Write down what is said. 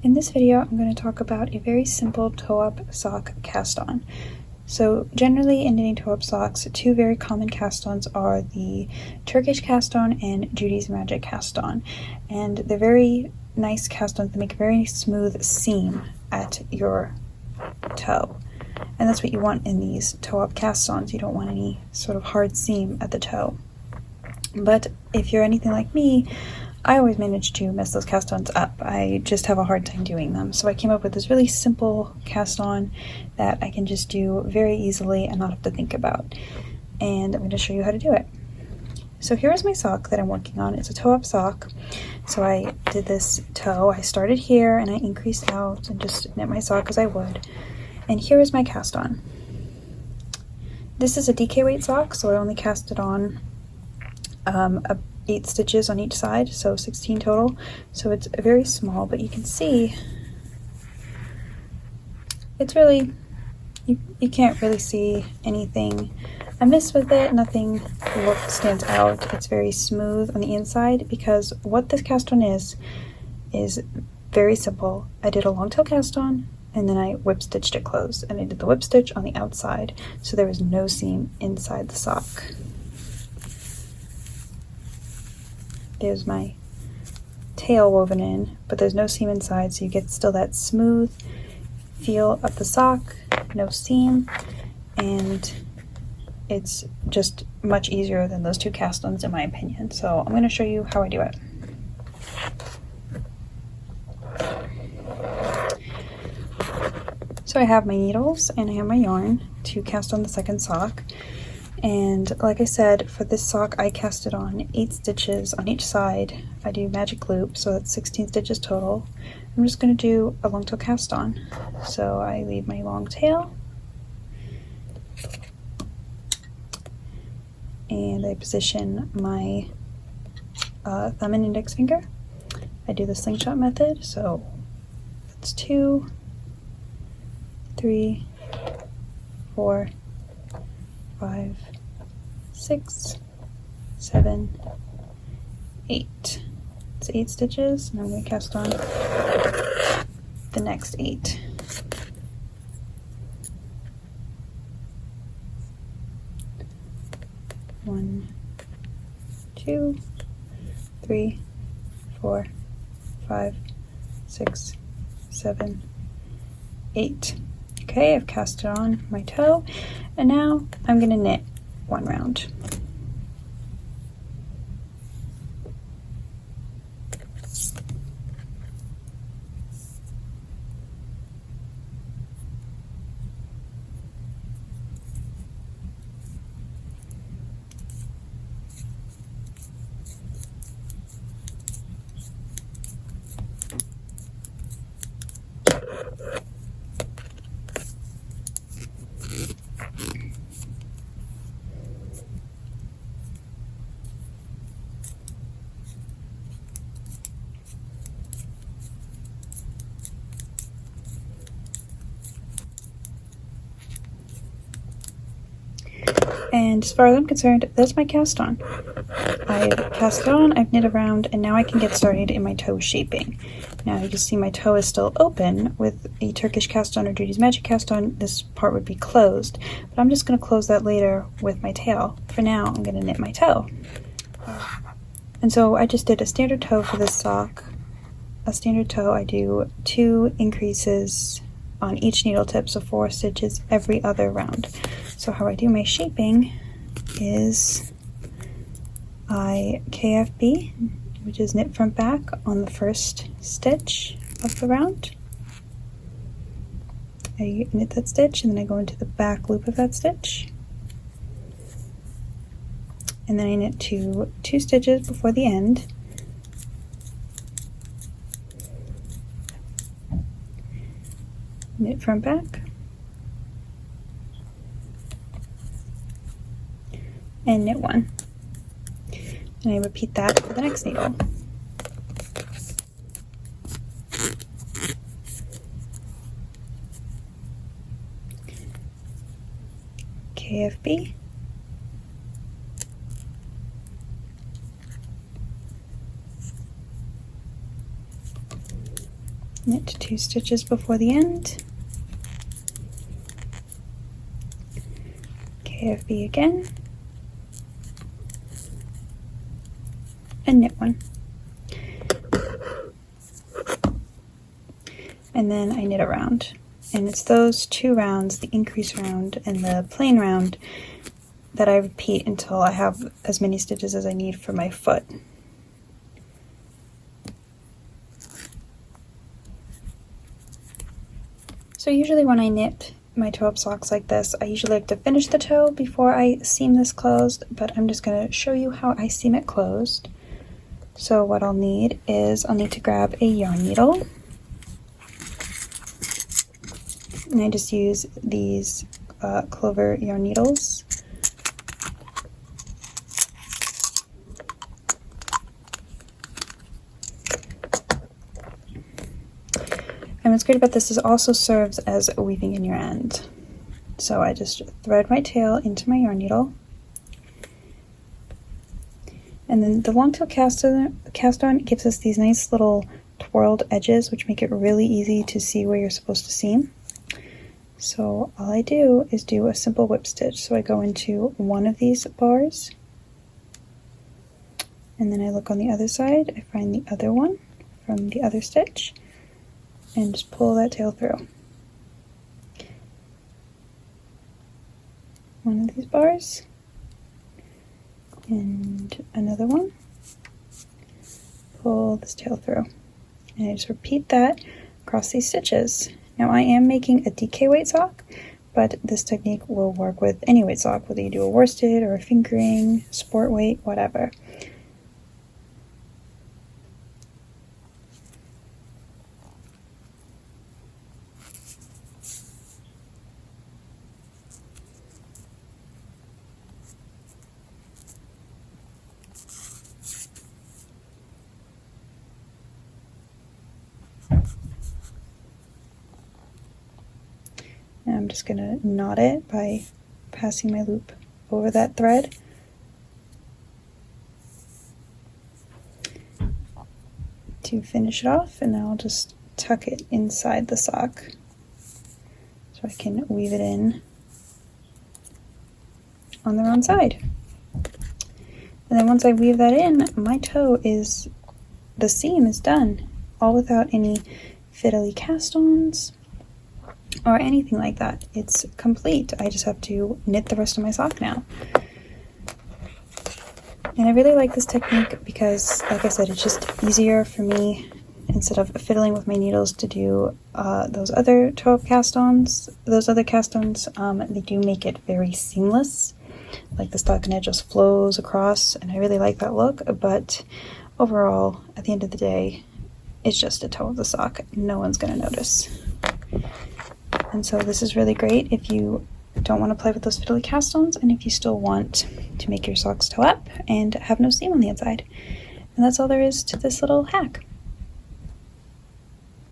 In this video, I'm going to talk about a very simple toe-up sock cast-on. So generally in knitting toe-up socks, two very common cast-ons are the Turkish cast-on and Judy's Magic cast-on. And they're very nice cast-ons that make a very smooth seam at your toe. And that's what you want in these toe-up cast-ons. You don't want any sort of hard seam at the toe. But if you're anything like me, I always manage to mess those cast-ons up. I just have a hard time doing them. So I came up with this really simple cast-on that I can just do very easily and not have to think about. And I'm going to show you how to do it. So here is my sock that I'm working on. It's a toe-up sock. So I did this toe. I started here and I increased out and just knit my sock as I would. And here is my cast-on. This is a DK weight sock, so I only cast it on 8 stitches on each side, so 16 total. So it's very small, but you can see it's really, you can't really see anything amiss with it. Nothing stands out. It's very smooth on the inside because what this cast on is very simple. I did a long tail cast on and then I whip stitched it closed, and I did the whip stitch on the outside, so there was no seam inside the sock. There's my tail woven in, but there's no seam inside, so you get still that smooth feel of the sock, no seam, and it's just much easier than those two cast-ons in my opinion. So I'm going to show you how I do it. So I have my needles and I have my yarn to cast on the second sock. And like I said, for this sock I cast it on 8 stitches on each side. I do magic loop, so that's 16 stitches total. I'm just going to do a long tail cast on. So I leave my long tail and I position my thumb and index finger. I do the slingshot method, so that's 2, 3, 4, 5, 6, 7, 8. It's 8 stitches, and I'm going to cast on the next 8. One, 2, 3, 4, 5, 6, 7, 8. Okay, I've cast it on my toe, and now I'm going to knit 1 round. And as far as I'm concerned, that's my cast on. I've cast it on, I've knit around, and now I can get started in my toe shaping. Now you can see my toe is still open. With a Turkish cast on or Judy's Magic cast on, this part would be closed. But I'm just going to close that later with my tail. For now, I'm going to knit my toe. And so I just did a standard toe for this sock. A standard toe, I do 2 increases on each needle tip, so 4 stitches every other round. So how I do my shaping is I KFB, which is knit front back, on the first stitch of the round. I knit that stitch and then I go into the back loop of that stitch. And then I knit 2 stitches before the end. Knit front back. And knit 1. And I repeat that for the next needle. KFB. Knit 2 stitches before the end. KFB again, and knit 1. And then I knit a round. And it's those 2 rounds, the increase round and the plain round, that I repeat until I have as many stitches as I need for my foot. So usually when I knit my toe-up socks like this, I usually like to finish the toe before I seam this closed, but I'm just going to show you how I seam it closed. So what I'll need is I'll need to grab a yarn needle, and I just use these clover yarn needles. And what's great about this is it also serves as weaving in your end. So I just thread my tail into my yarn needle. And then the long tail cast on gives us these nice little twirled edges, which make it really easy to see where you're supposed to seam. So all I do is do a simple whip stitch. So I go into one of these bars, and then I look on the other side, I find the other one from the other stitch, and just pull that tail through. One of these bars, and another one, pull this tail through. And I just repeat that across these stitches. Now I am making a DK weight sock, but this technique will work with any weight sock, whether you do a worsted or a fingering, sport weight, whatever. And I'm just going to knot it by passing my loop over that thread. To finish it off, and then I'll just tuck it inside the sock so I can weave it in on the wrong side. And then once I weave that in, my toe is, the seam is done, all without any fiddly cast-ons or anything like that. It's complete. I just have to knit the rest of my sock now. And I really like this technique because, like I said, it's just easier for me, instead of fiddling with my needles, to do those other toe-up cast-ons. Those other cast-ons, they do make it very seamless. Like the stockinette just flows across, and I really like that look, but overall, at the end of the day, it's just a toe of the sock. No one's going to notice. And so this is really great if you don't want to play with those fiddly cast-ons, and if you still want to make your socks toe up and have no seam on the inside. And that's all there is to this little hack.